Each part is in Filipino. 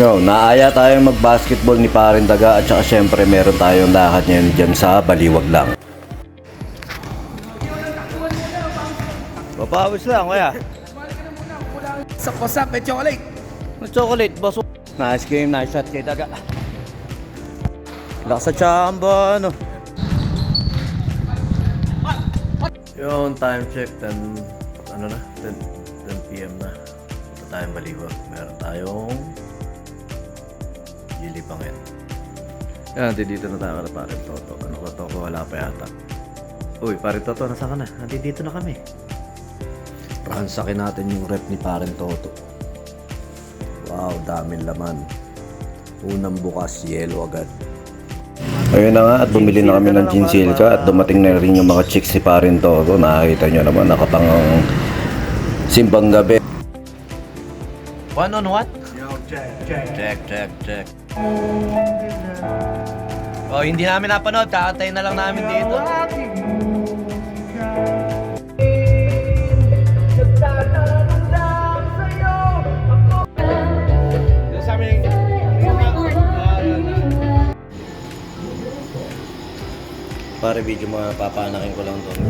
Yo, naaya tayong mag-basketball ni Parin Daga at saka syempre meron tayong lakad ngayon dyan sa Baliwag lang. Papawis lang, kuya. What's up, may chocolate? Chocolate, baso. Nice game, nice shot kay Daga. Lakas sa chamba, ano. Yung time check, 10 PM na. Punta tayong Baliwag. Meron tayong Gilipangin. Yan, dito na tayo na Parin Toto. Ano ba to? Wala pa yata. Uy, Parin Toto, nasa ka na? Dito na kami. Ransakin natin yung rep ni Parin Toto. Wow, daming laman. Unang bukas, yellow agad. Ayun na nga, at bumili na kami ng Ginsilka at dumating na rin yung mga chicks si Parin Toto. Nakakita nyo naman, nakapangang simbang gabi. One on what? Check. Oh, hindi namin napanood. Kakantay na lang namin dito. Pare, video mga papanakin ko lang doon.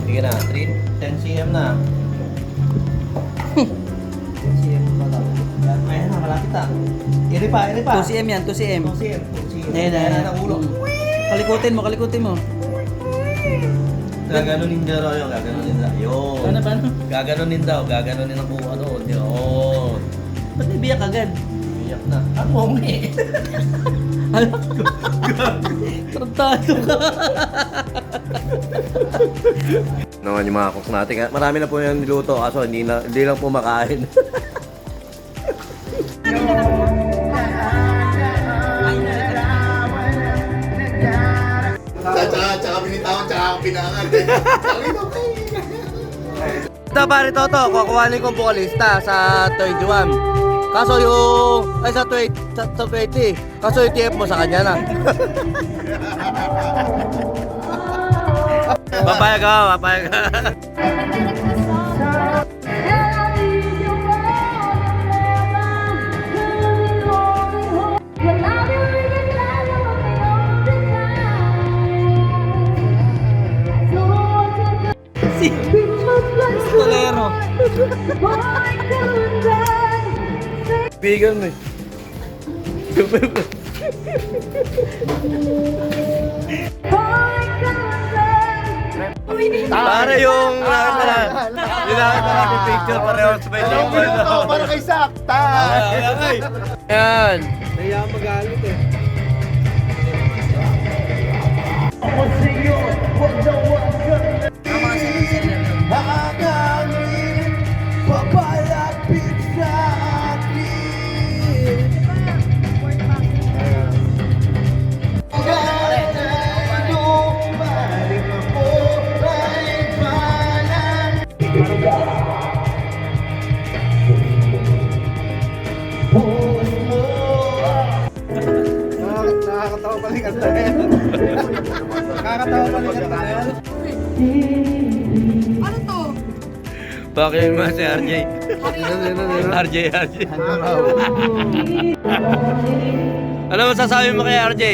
Sige na, 10 cm na. 10 cm pa lang. Ayan na, malapit na. Iri pa. 2 cm yan, 2 cm. 2 cm. Ayan. Ang ulo. Kalikutin mo. Gaganunin daw yun, gaganunin daw. Yun. Paano? Gaganunin ang buka doon. Yun. Ba't nabiyak agad? Iyak na. Ako nga eh. Tarantado ka. Naman yung mga cook natin. Marami na po yung niluto kaso hindi lang po makain. Tsaka binitawan, tsaka ako pinangan. Ito pare Toto, kukuhanin kong bukalista sa 21. Kaso yung, sa 20. Kaso yung TF mo sa kanya na. Papayag ka. Tolero. Bigan mo eh. Para yung nakita natin picture pareho sa may Para kay Sakta. Yan. Kaya magalit eh. Mga seller yun. Papalapit sa akin. Nakakatawa paling ang tayo. Bakit mo si RJ? RJ. Ano masasabi mo kay RJ?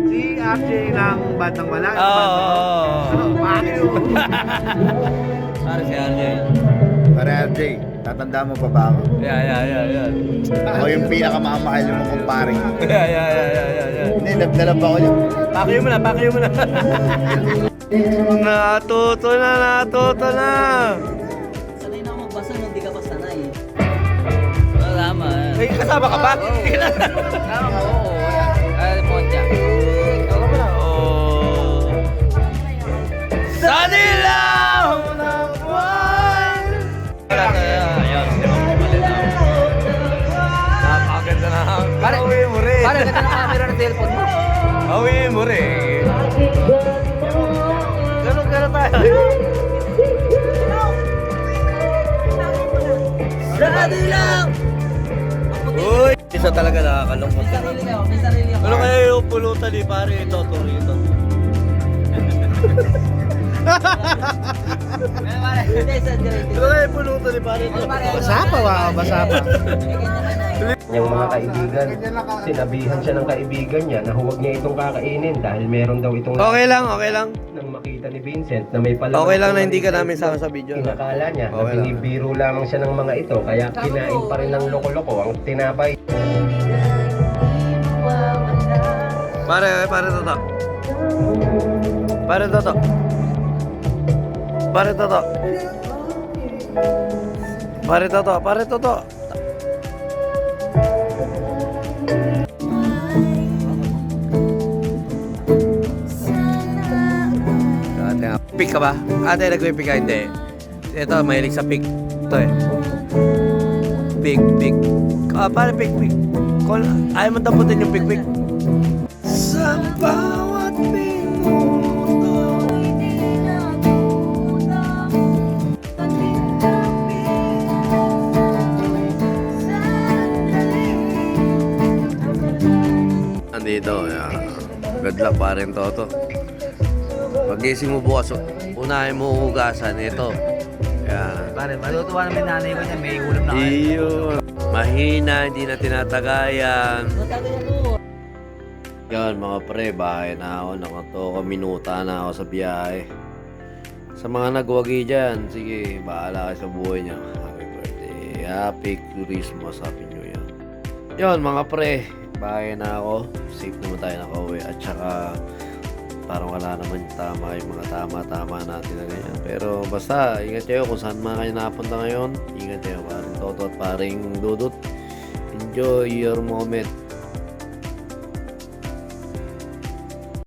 Si RJ ng Batang Wala. Bakit? Para si RJ. Para RJ, tatanda mo pa ba ako? Yeah. Ako yung pinakamamahal mo kumpare. Yeah. Hindi, nagdalab ako yun. Pakiyo mo na. Natuto na. Sanay na ako magbasa nung di ka pa sanay. Tama. Ay, kasama ka ba? Tama mo. Monja. Sa dilaw ng buwan. Napakaganda na. Awin mo rin. Parang ganda ng camera ng cellphone mo. Awin mo rin. Ganun tayo. Sarado lang! Uy, isa talaga nakakalungkot. May sarili ako. Ano kaya yung pulutan ni pare ito, Torito? Hindi, sa direct. Ano kaya yung pulutan ni pare ito? Basa pa. Yung mga kaibigan, sinabihan siya ng kaibigan niya na huwag niya itong kakainin dahil meron daw itong Okay lang, okay lang. nang makita ni Vincent na may palaman. Okay lang na hindi ka namin sama sa video. Inakala niya na Okay lang. binibiro lamang siya ng mga ito kaya kinain pa rin ng loko-loko ang tinapay. Pare toto. Pare toto. Pare toto. Pare toto, pare toto. Pick ka ba? Ate, nagpipick ka? Hindi. Ito, mahilig sa pick. Ito eh. Pick, pick. Pare, pick, pick. Ayaw mo taputin yung pick, pick. Sa bawat minuto. Andito, good luck pa rin toto. Pag-gising mo bukas, unahin mo hugasan ito. Yan. Pare, matutuwa namin nanay ko niya, may ulam na kayo. Iyo. Mahina, hindi na tinatagayan. Matagal na to. Yan mga pre, bahay na ako. Nakatoko, minuta na ako sa biyahe. Sa mga nagwagi dyan, sige, bahala kayo sa buhay niya. Happy birthday. Happy Christmas. Happy New Year. Yan mga pre, bahay na ako. Safe naman tayo nakauwi. At saka, parang wala naman yung mga tama natin na ganyan. Pero basta, ingat kayo kung saan mga kayo napunta ngayon. Ingat kayo, paring Toto at paring Dudut. Enjoy your moment.